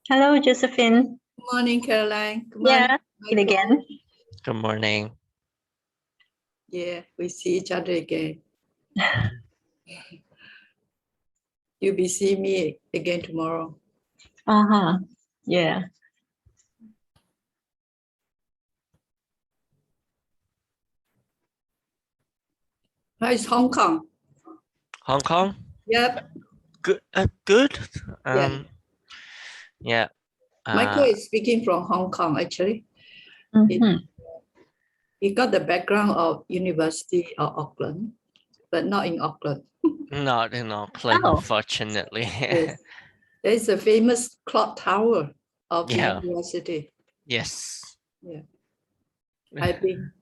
Hello, Josephine. Good morning, Caroline. Good Yeah, morning, it Michael. again. Good morning. Yeah, we see each other again. You'll be seeing me again tomorrow. Uh-huh. Yeah. How is Hong Kong? Hong Kong? Yep. Good. Good. Yeah. Yeah. Michael is speaking from Hong Kong, actually. Mhm. He got the background of University of Auckland, but not in Auckland. Not in Auckland, Oh. unfortunately. Yes. There's a famous clock tower of the Yeah. university. Yes. Yeah. I've been.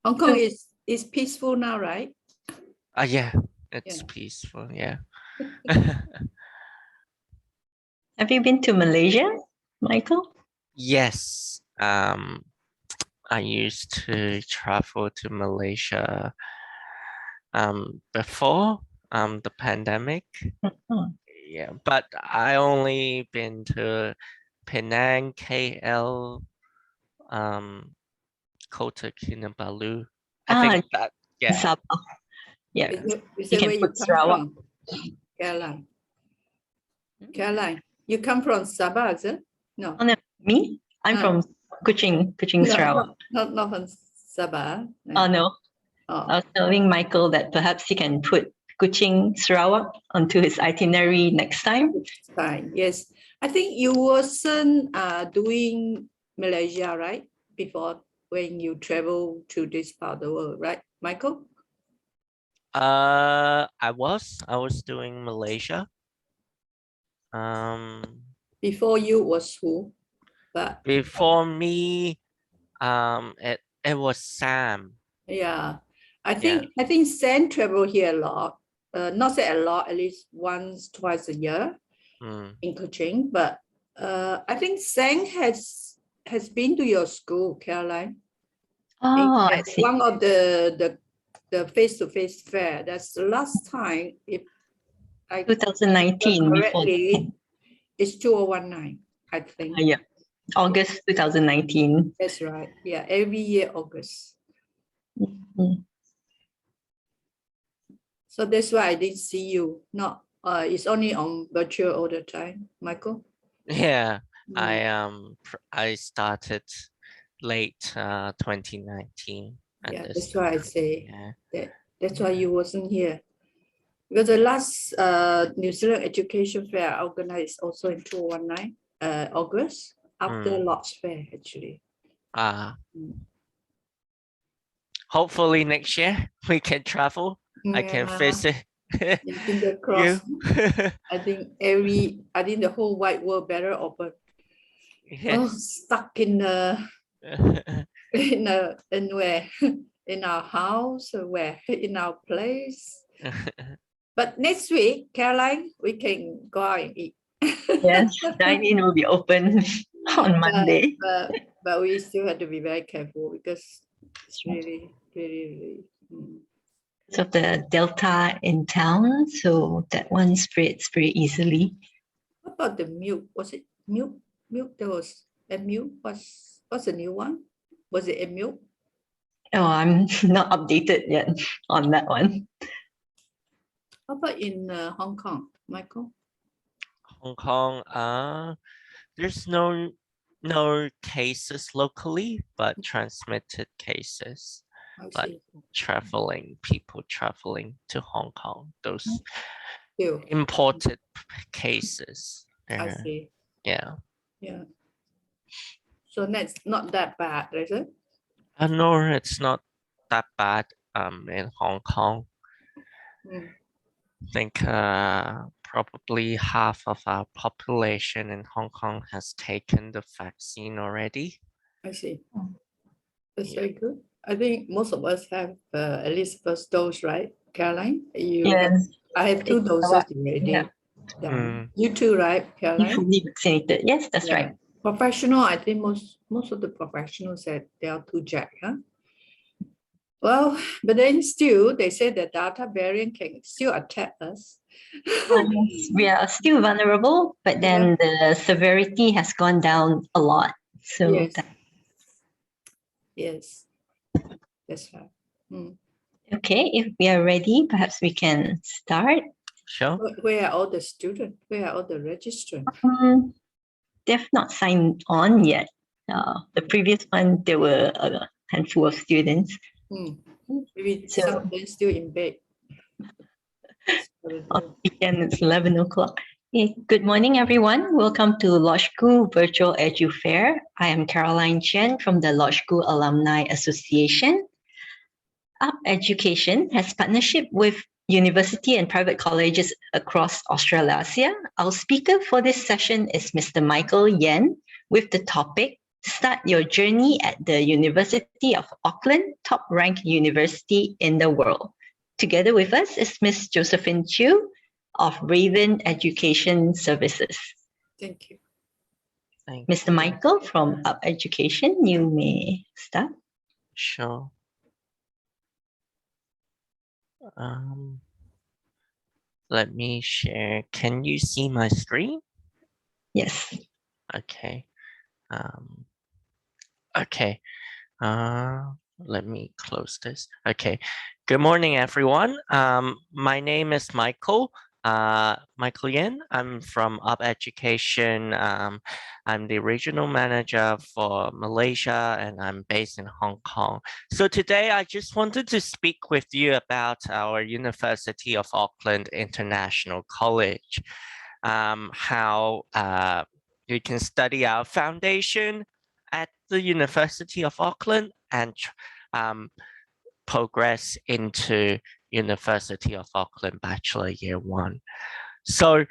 Hong Kong is peaceful now, right? Yeah. It's Yeah. peaceful. Yeah. Have you been to Malaysia, Michael? Yes. I used to travel to Malaysia before the pandemic. Mhm. Yeah, but I only been to Penang, KL, Kota Kinabalu. I think that, yeah. Sabah. Yeah. Is You that can where you put come Sarawak. from? Caroline. Caroline, you come from Sabah, is it? No. Oh, no, me? I'm Ah. from Kuching, Sarawak. Not from Sabah. Oh, no. Oh, I was telling Michael that perhaps he can put Kuching, Sarawak onto his itinerary next time. fine. Yes. I think you wasn't doing Malaysia, right? Before when you travel to this part of the world, right, Michael? I was doing Malaysia. Before you was who? But Before me, it was Sam. yeah, I think Sam travel here a lot. Not say a lot, at least once, twice a year in Kuching. But I think Sam has been to your school, Caroline. Oh, I see. One of the face-to-face fair. That's the last time. If I 2019 before. correctly, it's 2019, I think. Yeah, August 2019. That's right. Yeah, every year August. Mhm. So that's why I didn't see you. Not it's only on virtual all the time, Michael. Yeah, I started late 2019. Yeah, that's why I say Yeah. that's why you wasn't here. Because the last New Zealand Education Fair organized also in 2019, August, after Lord's Fair, actually. Hopefully next year we can travel. I can visit Finger crossed. I think the whole wide world better open. Yes. Oh, stuck in where? In our house or where? In our place. But next week, Caroline, we can go out and eat. Yes, dine-in will be open on Monday. But we still have to be very careful because it's really. Because of the Delta in town, so that one spreads very easily. What about the milk? Was it milk? There was a milk. What's the new one? Was it a milk? Oh, I'm not updated yet on that one. How about in Hong Kong, Michael? Hong Kong, there's no cases locally, but transmitted cases. But people traveling to Hong Kong, those imported cases. I see. Yeah. Yeah. So that's not that bad, is it? No, it's not that bad in Hong Kong. I think probably half of our population in Hong Kong has taken the vaccine already. I see. That's very good. I think most of us have at least first dose, right, Caroline? Yes. I have 2 doses already. Yeah. You too, right, Caroline? Fully vaccinated. Yes, that's right. Professional, I think most of the professionals said they are 2 jack, huh? Well, but then still, they say the Delta variant can still attack us. Yes, we are still vulnerable, but then the severity has gone down a lot. So Yes. Yes. That's right. Okay, if we are ready, perhaps we can start. Sure. Where are all the students? Where are all the registrants? They've not signed on yet. The previous one, there were a handful of students. Maybe So, some of them still in bed. on weekend, it's 11 o'clock. Okay, good morning, everyone. Welcome to Law School Virtual EduFair. I am Caroline Chen from the Law School Alumni Association. Up Education has partnership with university and private colleges across Australasia. Our speaker for this session is Mr. Michael Yen with the topic, Start Your Journey at the University of Auckland, top-ranked university in the world. Together with us is Ms. Josephine Chiu of Raven Education Services. Thank you. Mr. Michael from Up Education, you may start. Sure. Let me share. Can you see my screen? Yes. Okay. Okay. Let me close this. Okay. Good morning, everyone. My name is Michael. Michael Yen. I'm from Up Education. I'm the regional manager for Malaysia, and I'm based in Hong Kong. So today, I just wanted to speak with you about our University of Auckland International College. How you can study our foundation at the University of Auckland and progress into University of Auckland Bachelor Year 1. So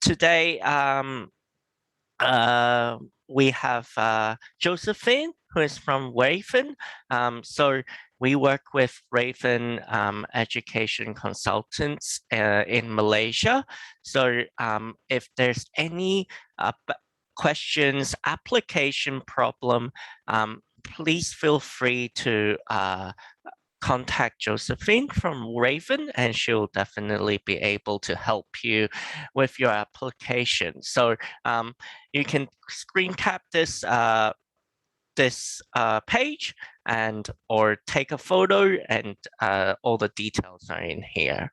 today we have Josephine, who is from Raven. So we work with Raven education consultants in Malaysia. So if there's any questions, application problem, please feel free to contact Josephine from Raven, and she'll definitely be able to help you with your application. So you can screen cap this page or take a photo, and all the details are in here.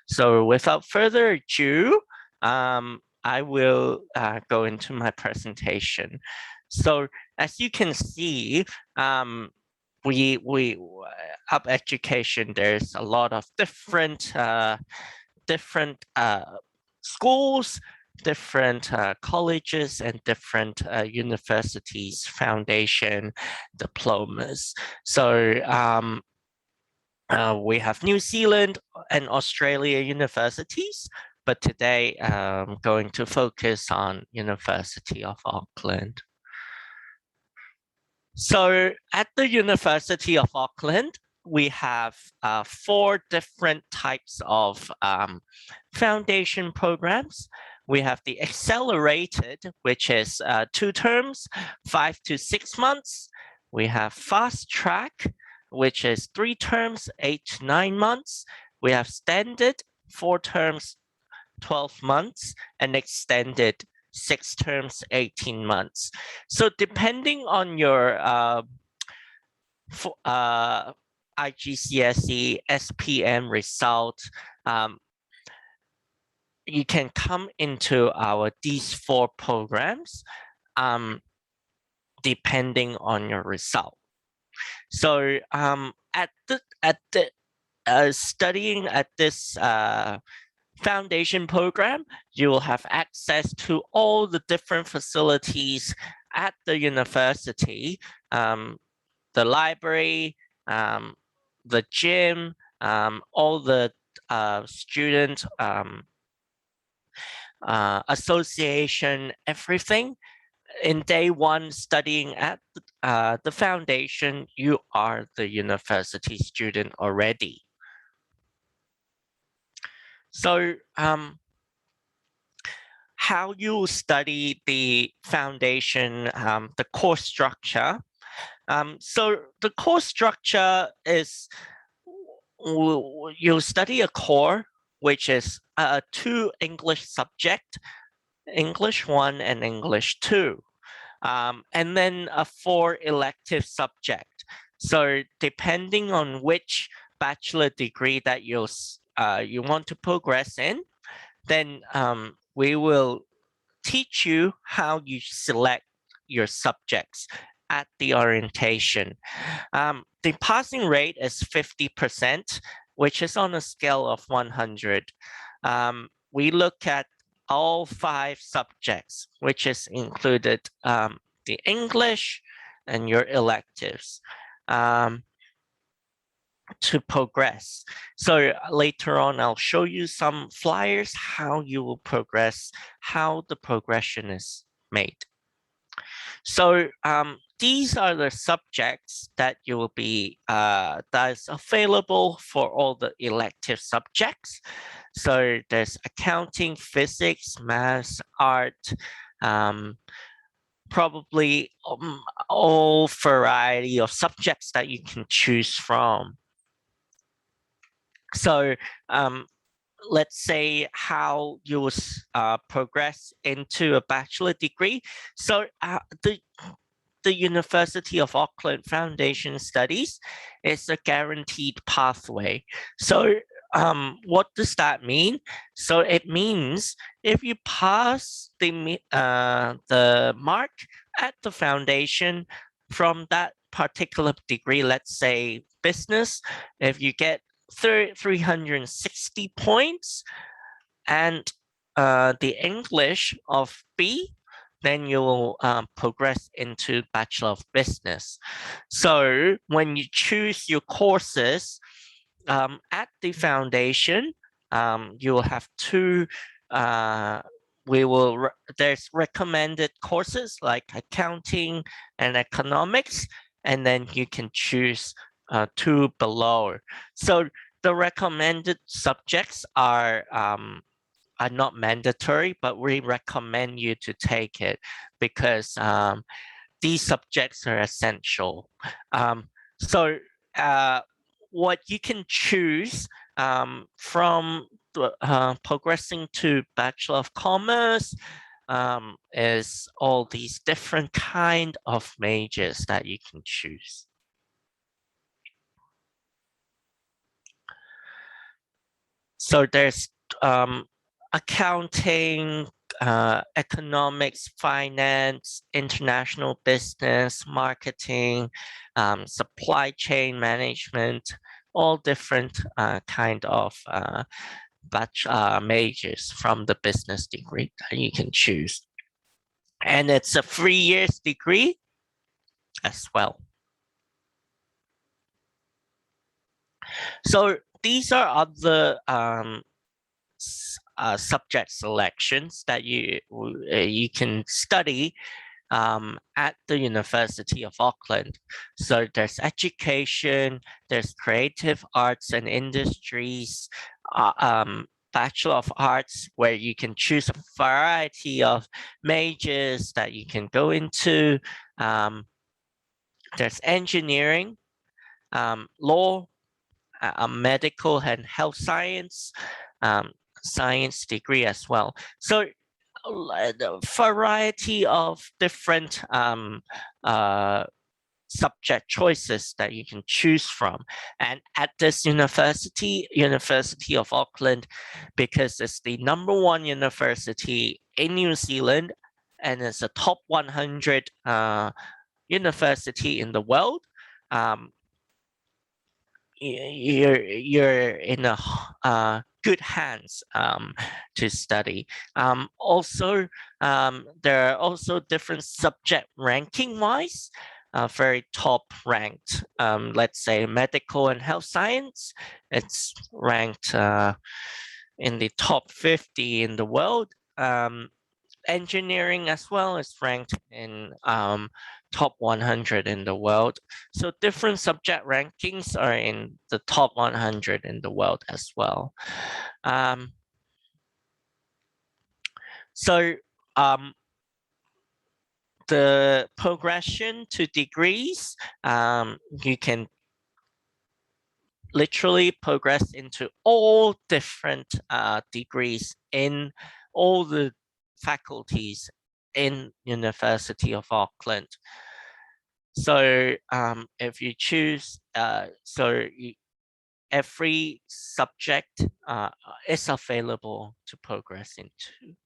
So without further ado, I will go into my presentation. So as you can see, we Up Education, there's a lot of different schools, different colleges, and different universities, foundation, diplomas. So we have New Zealand and Australia universities, but today I'm going to focus on University of Auckland. So at the University of Auckland, we have 4 different types of foundation programs. We have the accelerated, which is 2 terms, 5 to 6 months. We have fast track, which is 3 terms, 8 to 9 months. We have standard, 4 terms, 12 months, and extended, 6 terms, 18 months. So depending on your IGCSE, SPM result, you can come into these 4 programs depending on your result. So studying at this foundation program, you will have access to all the different facilities at the university, the library, the gym, all the student association, everything. In day 1 studying at the foundation, you are the university student already. So how you study the foundation, the course structure. So the course structure is you'll study a core which is 2 English subject, English 1 and English 2. And then a 4 elective subject. So depending on which bachelor degree that you want to progress in, then we will teach you how you select your subjects at the orientation. The passing rate is 50%, which is on a scale of 100. We look at all 5 subjects, which is included the English and your electives to progress. So later on, I'll show you some flyers, how you will progress, how the progression is made. So these are the subjects that you will be that's available for all the elective subjects. So there's accounting, physics, math, art, probably all variety of subjects that you can choose from. So let's say how you will progress into a bachelor degree. So the University of Auckland Foundation Studies is a guaranteed pathway. So what does that mean? So it means if you pass the mark at the foundation from that particular degree, let's say business, if you get 360 points and the English of B, then you will progress into Bachelor of Business. So when you choose your courses at the foundation, you will have 2 there's recommended courses like accounting and economics, and then you can choose 2 below. So the recommended subjects are not mandatory, but we recommend you to take it because these subjects are essential. So what you can choose from progressing to Bachelor of Commerce is all these different kind of majors that you can choose. So there's accounting, economics, finance, international business, marketing, supply chain management, all different kind of majors from the business degree that you can choose. And it's a 3 years degree as well. So these are other subject selections that you can study at the University of Auckland. So there's education, there's creative arts and industries, Bachelor of Arts, where you can choose a variety of majors that you can go into. There's engineering, law, medical and health science, science degree as well. So a variety of different subject choices that you can choose from. And at this University of Auckland, because it's the #1 university in New Zealand and it's a top 100 university in the world, you're in a good hands to study. Also, there are also different subject ranking wise, very top ranked. Let's say medical and health science, it's ranked in the top 50 in the world. Engineering as well is ranked in top 100 in the world. So different subject rankings are in the top 100 in the world as well. So the progression to degrees, you can literally progress into all different degrees in all the faculties in University of Auckland. So if you choose, every subject is available to progress into.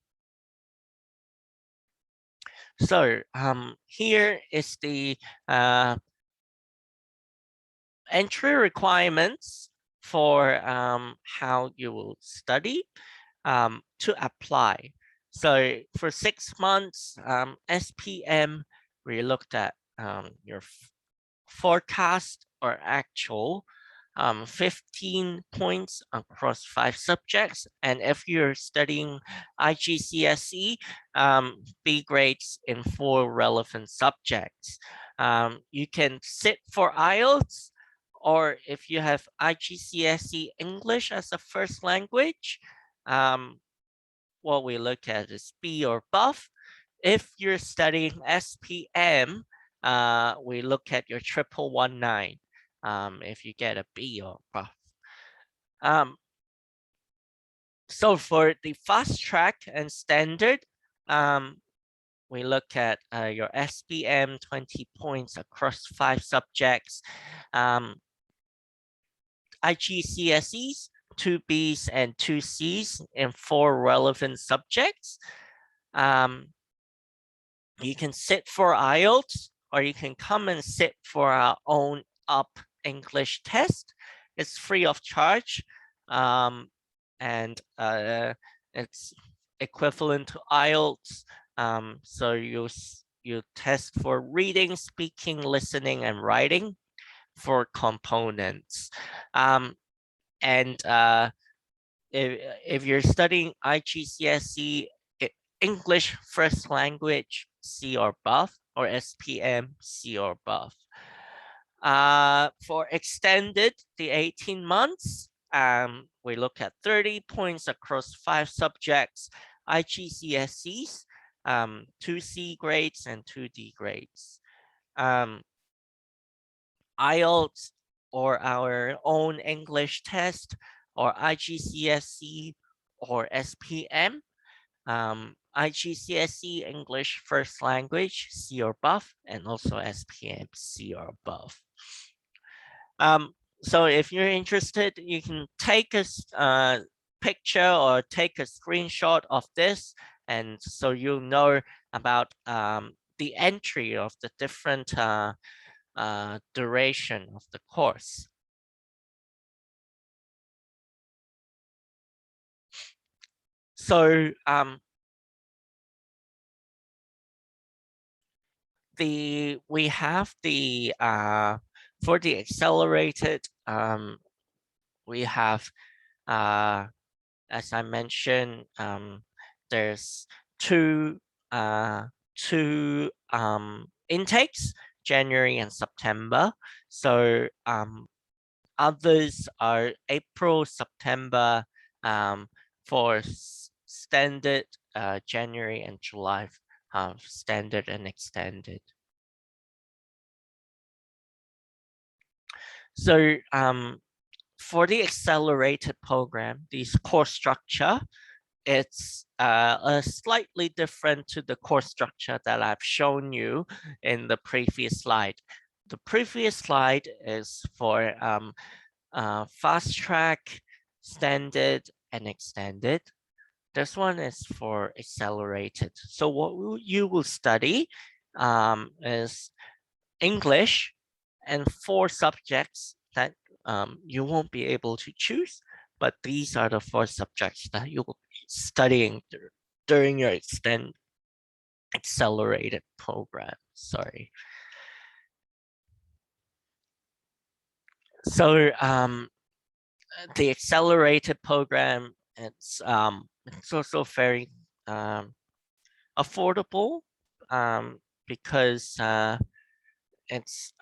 So here is the entry requirements for how you will study to apply. So for 6 months, SPM, we looked at your forecast or actual, 15 points across 5 subjects. And if you're studying IGCSE, B grades in 4 relevant subjects. You can sit for IELTS, or if you have IGCSE English as a first language, what we look at is B or above. If you're studying SPM, we look at your 1119. If you get a B or above. So for the fast track and standard, we look at your SPM 20 points across 5 subjects. IGCSEs, 2 Bs and 2 Cs in 4 relevant subjects. You can sit for IELTS, or you can come and sit for our own UP English test. It's free of charge, and it's equivalent to IELTS. So you test for reading, speaking, listening, and writing for components. And if you're studying IGCSE English first language, C or above, or SPM, C or above. For extended, the 18 months, we look at 30 points across 5 subjects, IGCSEs, 2 C grades and 2 D grades. IELTS or our own English test, or IGCSE or SPM. IGCSE English first language, C or above, and also SPM, C or above. So if you're interested, you can take a picture or take a screenshot of this, and so you'll know about the entry of the different duration of the course. So we have the for the accelerated, we have as I mentioned, there's two intakes, January and September. So others are April, September, for standard, January and July, standard and extended. So for the accelerated program, this course structure, it's slightly different to the course structure that I've shown you in the previous slide. The previous slide is for fast track, standard, and extended. This one is for accelerated. So what you will study is English and 4 subjects that you won't be able to choose, but these are the 4 subjects that you will be studying during your accelerated program. Sorry. So the accelerated program, it's also very affordable, because it's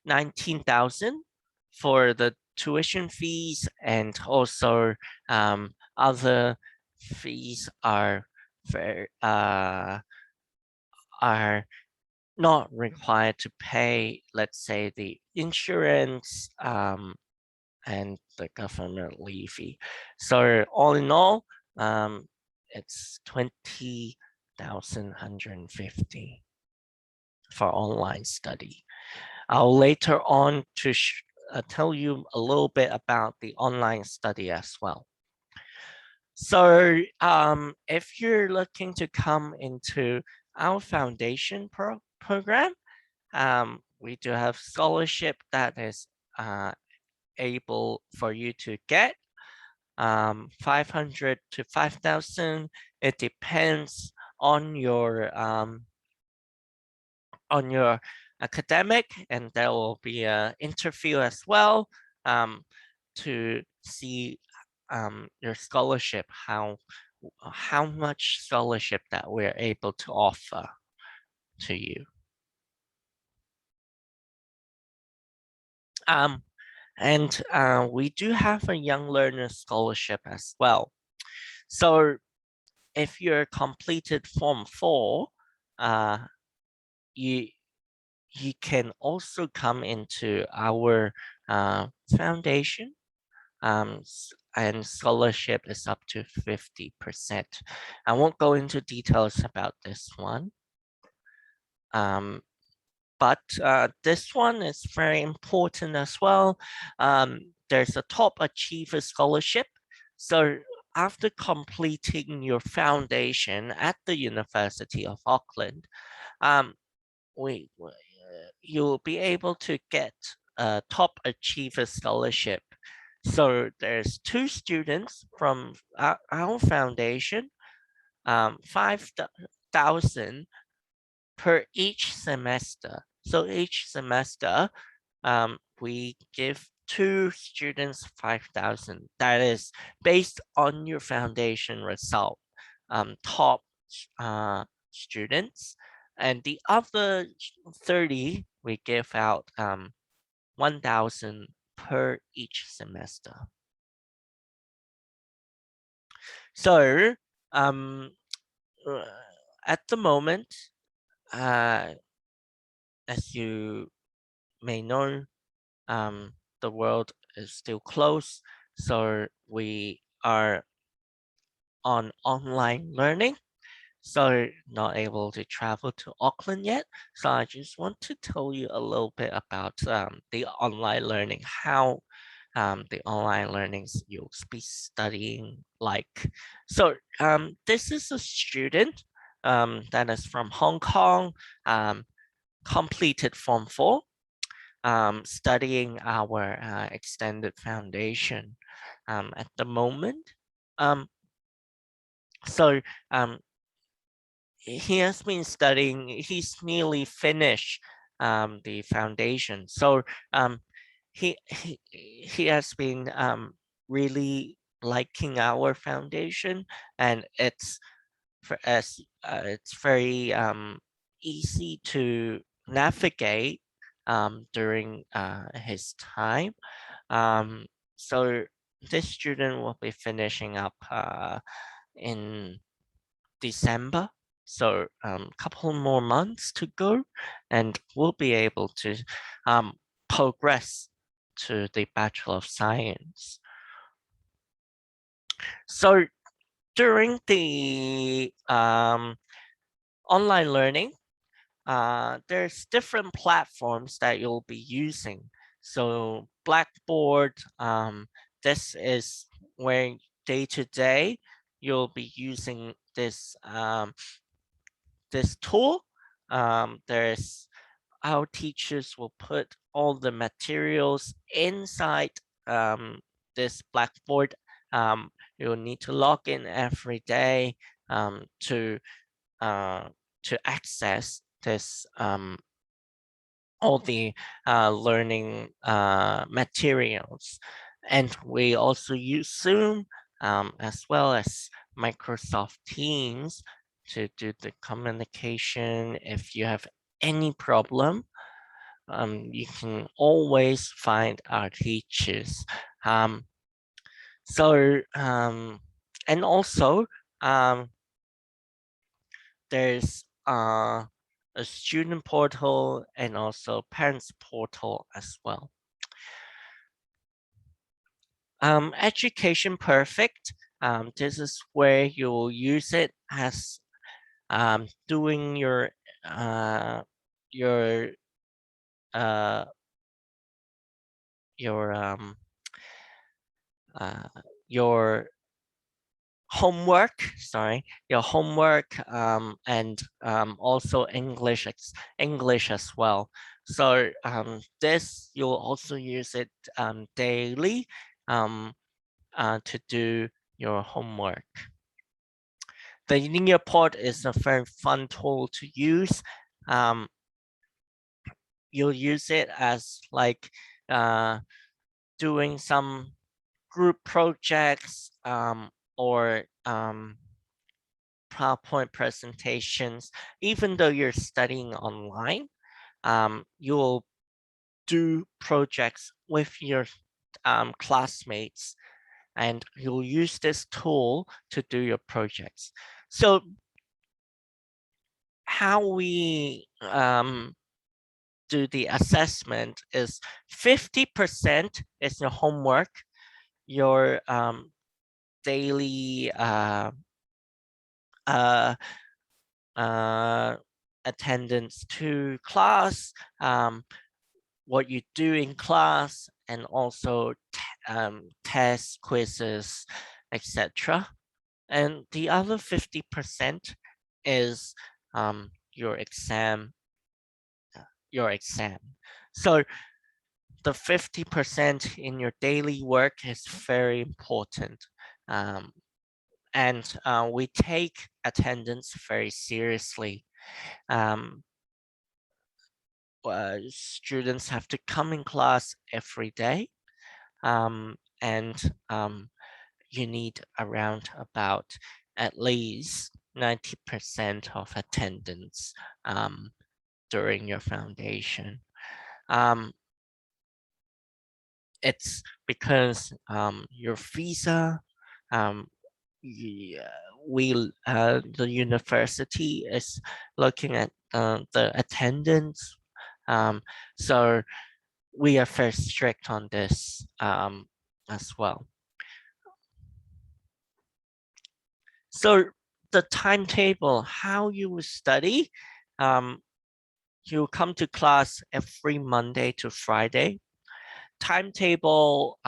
19,000 for the tuition fees, and also other fees are very not required to pay, let's say, the insurance and the government levy. So all in all, it's 20,150 for online study. I'll later on to tell you a little bit about the online study as well. So if you're looking to come into our foundation program, we do have scholarship that is able for you to get 500 to 5,000. It depends on your academic, and there will be an interview as well to see your scholarship, how much scholarship that we're able to offer to you. And we do have a young learner scholarship as well. So if you're completed Form 4, you can also come into our foundation, and scholarship is up to 50%. I won't go into details about this one. But this one is very important as well. There's a top achiever scholarship. So after completing your foundation at the University of Auckland, you'll be able to get a top achiever scholarship. So there's 2 students from our foundation, 5,000 per each semester. So each semester, we give 2 students 5,000. That is based on your foundation result, top students. And the other 30, we give out 1,000 per each semester. So at the moment, as you may know, the world is still closed, so we are on online learning, so not able to travel to Auckland yet. So I just want to tell you a little bit about the online learning, how the online learnings you'll be studying like. So this is a student that is from Hong Kong, completed Form 4, studying our extended foundation at the moment. So he has been studying, he's nearly finished the foundation. So he has been really liking our foundation, and it's very easy to navigate during his time. So this student will be finishing up in December. So a couple more months to go, and we'll be able to progress to the Bachelor of Science. So during the online learning, there's different platforms that you'll be using. So Blackboard, this is where day to day you'll be using this this tool. There's our teachers will put all the materials inside this Blackboard. You'll need to log in every day to access this all the learning materials. And we also use Zoom as well as Microsoft Teams to do the communication. If you have any problem, you can always find our teachers. And also there's a student portal, and also parents portal as well. Education Perfect. This is where you'll use it as doing your your homework, your homework, and also English as well. So this you'll also use it daily to do your homework. The linear pod is a very fun tool to use. You'll use it as like doing some group projects or PowerPoint presentations. Even though you're studying online, you'll do projects with your classmates, and you'll use this tool to do your projects. So how we do the assessment is 50% is your homework, your daily attendance to class, what you do in class, and also tests, quizzes, etc. And the other 50% is your exam. So the 50% in your daily work is very important. And we take attendance very seriously. Students have to come in class every day, and you need around about at least 90% of attendance during your foundation. It's because your visa, the university is looking at the attendance, so we are very strict on this as well. So the timetable, how you will study, you come to class every Monday to Friday. Timetable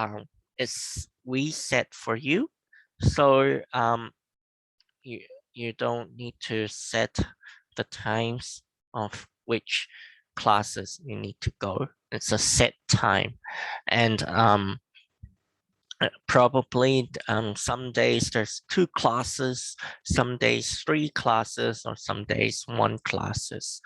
is we set for you, so you don't need to set the times of which classes you need to go. It's a set time, and probably some days there's 2 classes, some days 3 classes, or some days 1 classes.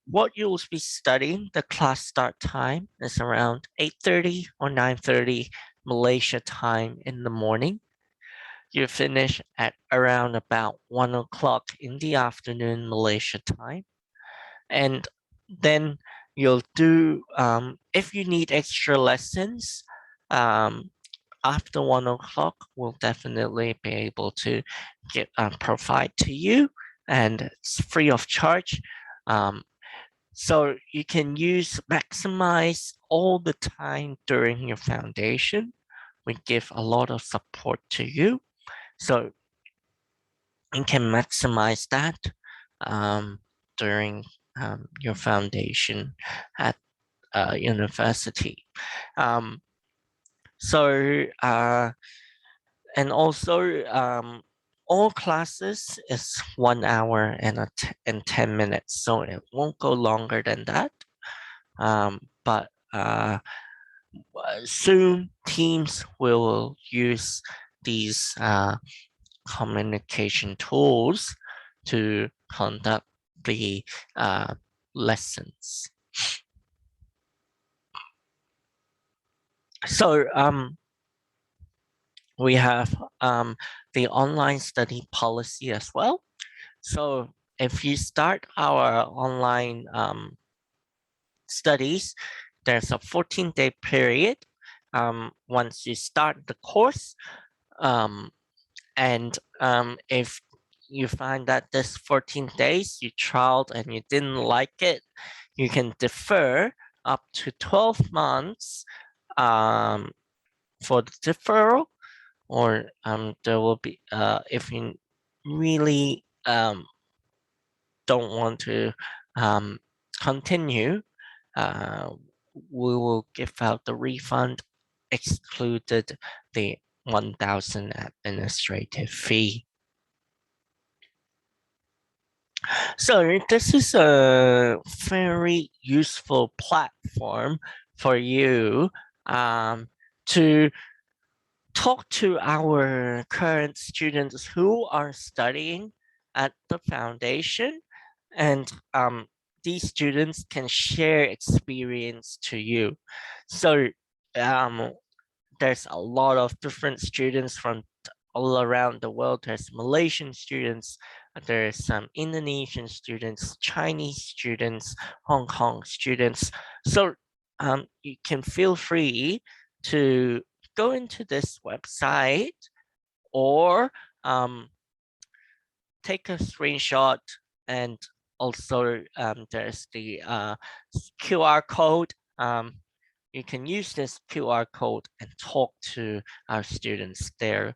What you'll be studying, the class start time is around 8:30 or 9:30 Malaysia time in the morning. You finish at around about 1 o'clock in the afternoon Malaysia time. And then you'll do, if you need extra lessons, after 1 o'clock, we'll definitely be able to provide to you, and it's free of charge. So you can maximize all the time during your foundation. We give a lot of support to you, so you can maximize that during your foundation at university. And also all classes is 1 hour and 10 minutes, so it won't go longer than that. But soon teams will use these communication tools to conduct the lessons. So we have the online study policy as well. So if you start our online studies, there's a 14-day period once you start the course. And if you find that this 14 days you trialed and you didn't like it, you can defer up to 12 months for the deferral, or there will be, if you really don't want to continue, we will give out the refund, excluded the 1,000 administrative fee. So this is a very useful platform for you to talk to our current students who are studying at the foundation, and these students can share experience to you. So there's a lot of different students from all around the world. There's Malaysian students, there's some Indonesian students, Chinese students, Hong Kong students. So you can feel free to go into this website, or take a screenshot, and also there's the QR code. You can use this QR code and talk to our students there.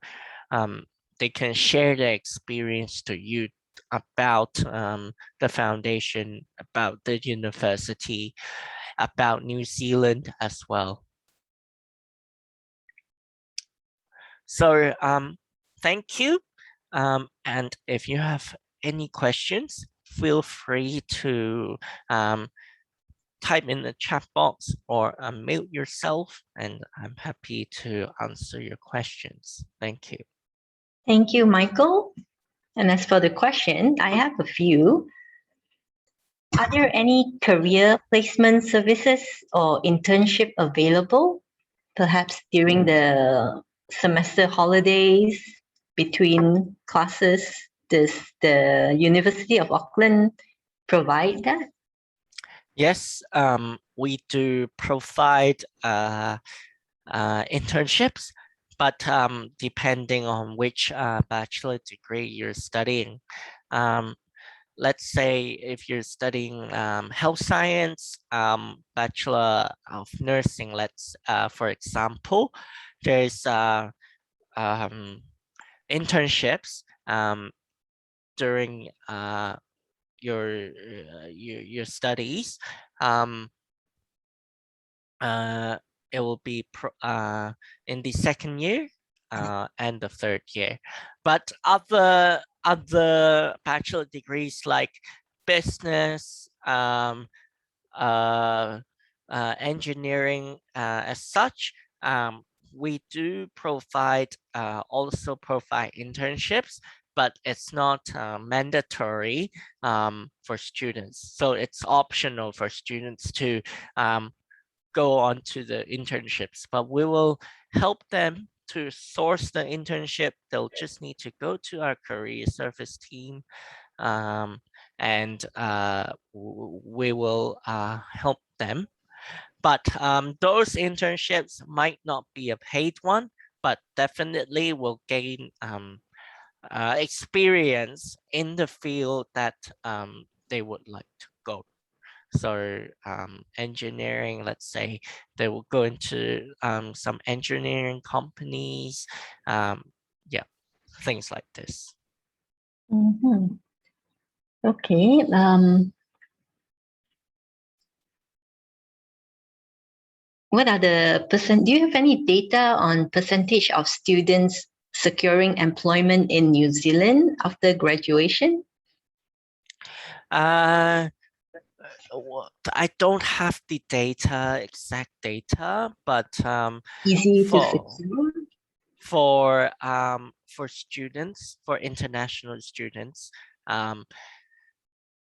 They can share their experience to you about the foundation, about the university, about New Zealand as well. So thank you. And if you have any questions, feel free to type in the chat box or unmute yourself, and I'm happy to answer your questions. Thank you. Thank you, Michael. And as for the question, I have a few. Are there any career placement services or internship available, perhaps during the semester holidays between classes? Does the University of Auckland provide that? Yes, we do provide internships, but depending on which bachelor degree you're studying. Let's say if you're studying health science, Bachelor of Nursing, for example, there's internships during your studies. It will be in the second year and the third year. But other bachelor degrees like business, engineering as such, we do also provide internships, but it's not mandatory for students. So it's optional for students to go on to the internships, but we will help them to source the internship. They'll just need to go to our career service team, and we will help them. But those internships might not be a paid one, but definitely will gain experience in the field that they would like to go. So engineering, let's say they will go into some engineering companies, yeah, things like this. Mm-hmm. Okay. What are the do you have any data on percentage of students securing employment in New Zealand after graduation? I don't have the exact data, but Easy to secure? For students, for international students,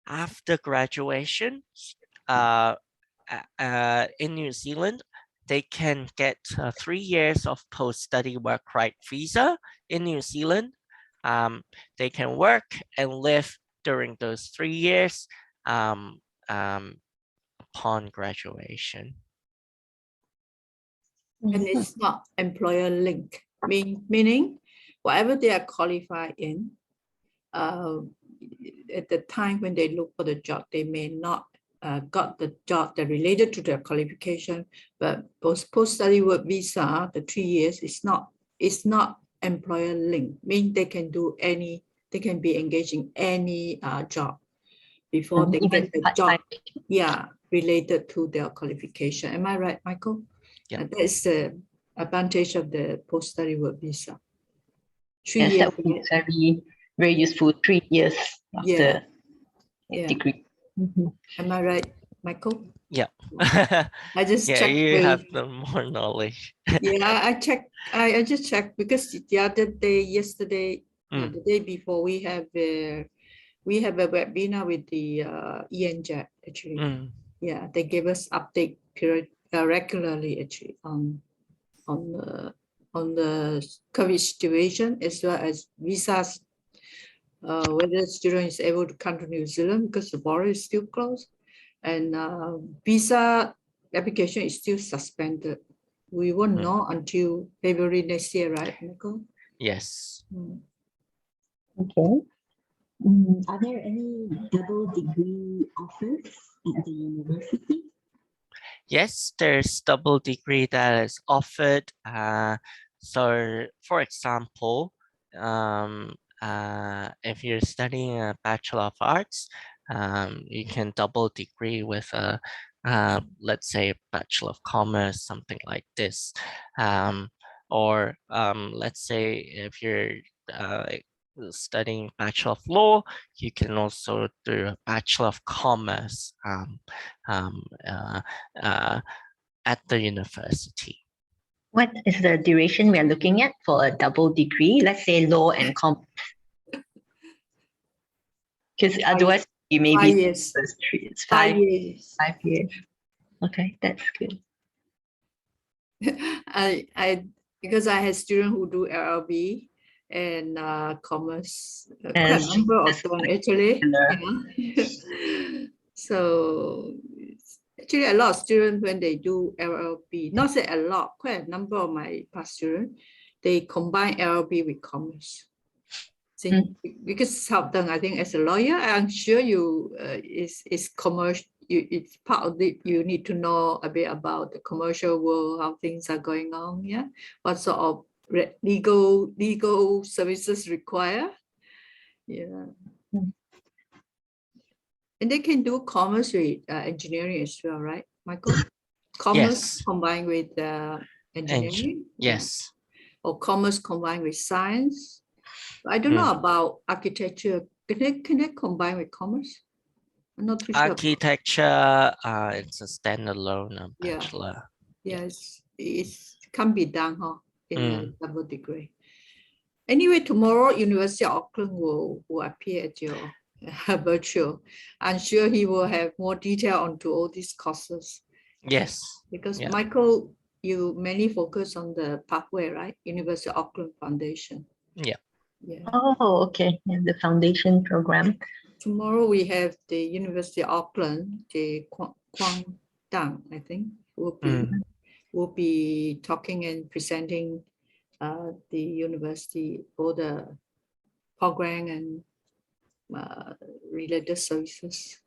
after graduation, in New Zealand, they can get 3 years of post-study work right visa in New Zealand. They can work and live during those 3 years upon graduation. And it's not employer link, meaning whatever they are qualified in, at the time when they look for the job, they may not got the job that related to their qualification, but post-study work visa, the 3 years, it's not employer linked, means they can be engaged in any job before they get the job, related to their qualification. Am I right, Michael? Yeah. That's the advantage of the post-study work visa. 3 yes, years. that would be very useful. 3 years after degree. Am I right, Michael? Yeah. I just checked. You have more knowledge. I checked. I just checked because the other day, yesterday, the day before, we have a webinar with the ENJ actually. Yeah, they gave us update regularly actually on the COVID situation, as well as visas, whether the student is able to come to New Zealand because the border is still closed, and visa application is still suspended. We won't know until February next year, right, Nicole? Yes. Okay. Are there any double degree offers at the university? Yes, there's double degree that is offered. So, for example, if you're studying a Bachelor of Arts, you can double degree with a, let's say, Bachelor of Commerce, something like this. Or let's say if you're studying Bachelor of Law, you can also do a Bachelor of Commerce at the university. What is the duration we are looking at for a double degree? Let's say law and commerce. Because otherwise you may 5 be years. It's 5 years. 5 years. Okay, that's good. Because I had students who do LLB and commerce, quite a Yes, number of that's them quite actually. similar. So actually a lot of students, when they do LLB, not say a lot, quite a number of my past students, they combine LLB with commerce. See, because it's helped them, I think, as a lawyer, I'm sure you is commercial. It's part of it. You need to know a bit about the commercial world, how things are going on. Yeah, what sort of legal services require. Yeah, and they can do commerce with engineering as well, right, Michael? Commerce combined with engineering. Yes. Or commerce combined with science. I don't know about architecture. Can they combine with commerce? I'm not too sure. Architecture, it's a standalone bachelor. Yes, it can be done, in a double degree. Anyway, tomorrow University of Auckland will appear at your virtual. I'm sure he will have more detail onto all these courses. Yes. Because Michael, you mainly focus on the pathway, right? University of Auckland Foundation. Yeah. Yeah. Oh, okay. And the foundation program. Tomorrow we have the University of Auckland, the Kwang Dang, I think, will be talking and presenting the university for the program and related services.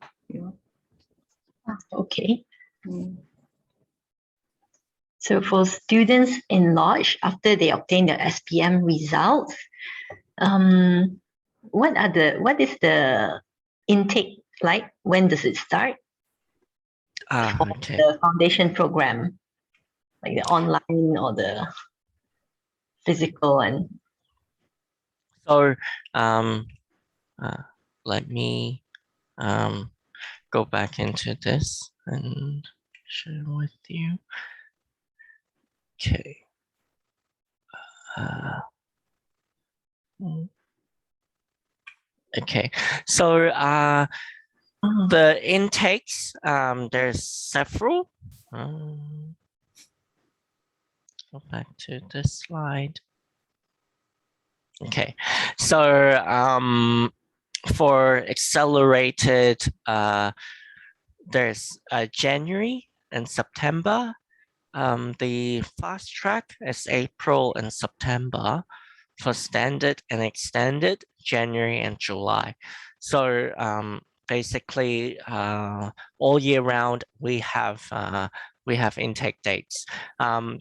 Okay. So for students in Lodge, after they obtain the SPM results, what is the intake like? When does it start? For the foundation program, like the online or the physical and. So let me go back into this and share with you. Okay. Okay, so the intakes, there's several. Go back to this slide. Okay, so for accelerated, there's January and September. The fast track is April and September. for standard and extended, January and July. So basically, all year round we have intake dates.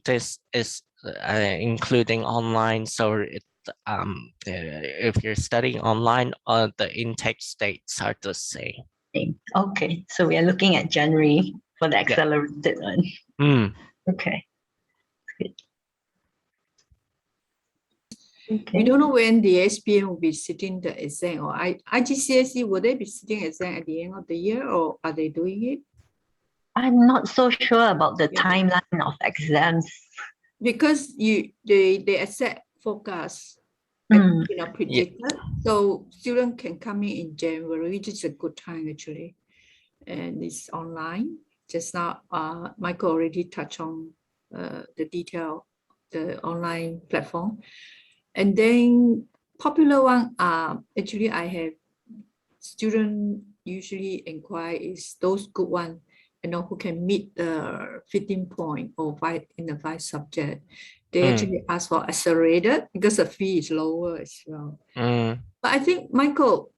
This is including online. So if you're studying online, the intake dates are the same. Okay, so we are looking at January for the accelerated one. Okay. Good. Okay. We don't know when the SPM will be sitting the exam, or IGCSE, will they be sitting exam at the end of the year, or are they doing it? I'm not so sure about the timeline of exams. Because they accept forecast, predicted. So students can come in January, which is a good time actually. And it's online. Just now, Michael already touched on the detail, the online platform. And then popular one, actually I have students usually inquire is those good ones, who can meet the 15 point or in the 5 subject. They actually ask for accelerated because the fee is lower as well. But I think, Michael,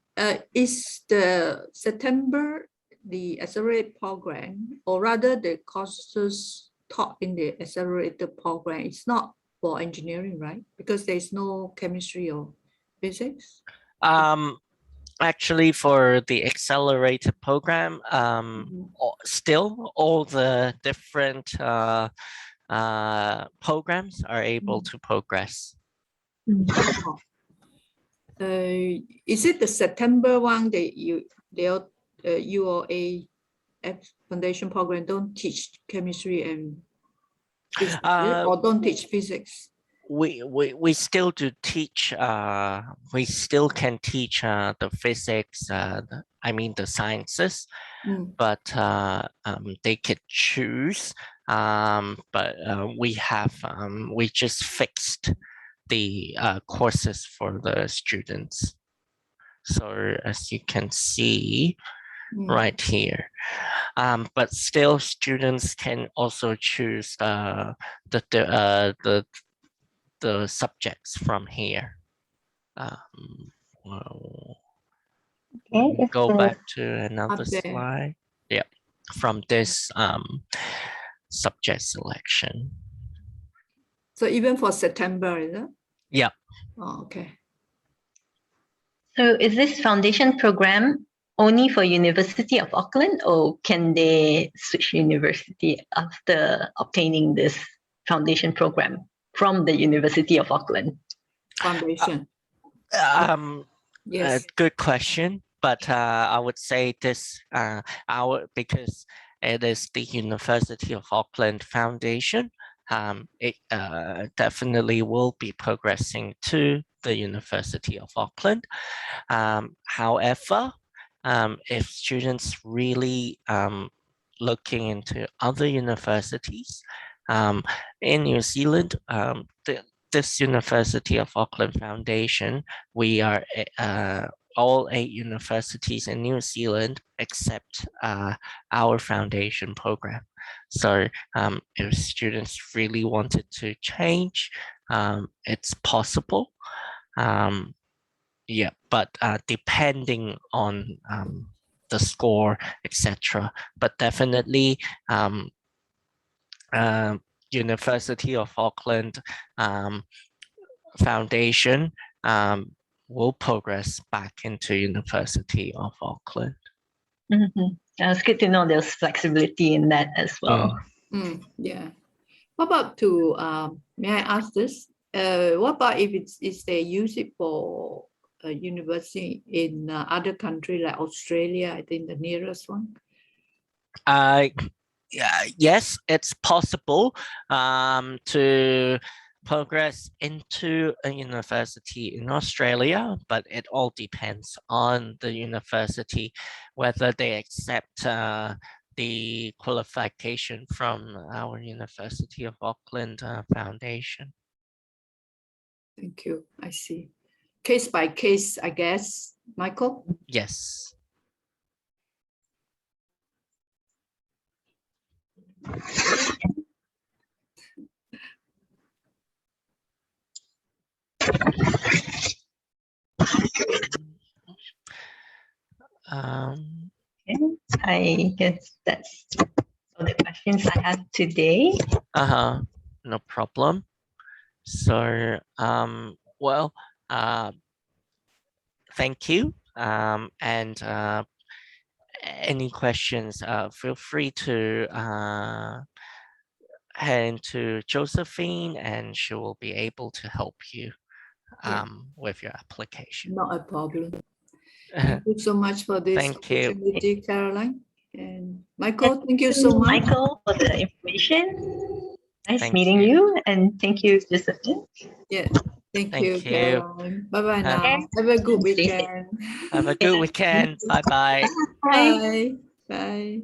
is the September the accelerated program, or rather the courses taught in the accelerated program, it's not for engineering, right? Because there's no chemistry or physics. Actually, for the accelerated program, still all the different programs are able to progress. Is it the September one that UOA foundation program don't teach chemistry and physics, or don't teach physics? We still do teach. We still can teach the physics. I mean the sciences, but they could choose. But we just fixed the courses for the students. So as you can see right here, but still students can also choose the subjects from here. Go back to another slide. Yeah, from this subject selection. So even for September, is it? Yeah. Oh, okay. So is this foundation program only for University of Auckland, or can they switch university after obtaining this foundation program from the University of Auckland? Foundation. Yes. Good question, but I would say this because it is the University of Auckland Foundation. It definitely will be progressing to the University of Auckland. However, if students really looking into other universities in New Zealand, this University of Auckland Foundation, we are all 8 universities in New Zealand except our foundation program. So if students really wanted to change, it's possible. Yeah, but depending on the score, etc. But definitely University of Auckland Foundation will progress back into University of Auckland. It's good to know there's flexibility in that as well. Yeah. What about may I ask this? What about if they use it for a university in other country like Australia, I think the nearest one? Yes, it's possible to progress into a university in Australia, but it all depends on the university, whether they accept the qualification from our University of Auckland Foundation. Thank you. I see. Case by case, I guess, Michael? Yes. Okay, I guess that's all the questions I have today. No problem. So, well, thank you. And any questions, feel free to hand to Josephine, and she will be able to help you with your application. Not a problem. Thank you so much for this Thank you. opportunity, Caroline. And Michael, thank you so much. Michael, for the information. Nice Thank meeting you. And thank you, Josephine. Yeah. Thank Thank you, you. Caroline. Bye-bye now. Okay. Have a good Stay safe. weekend. Have a good weekend. Bye-bye. Bye. Bye.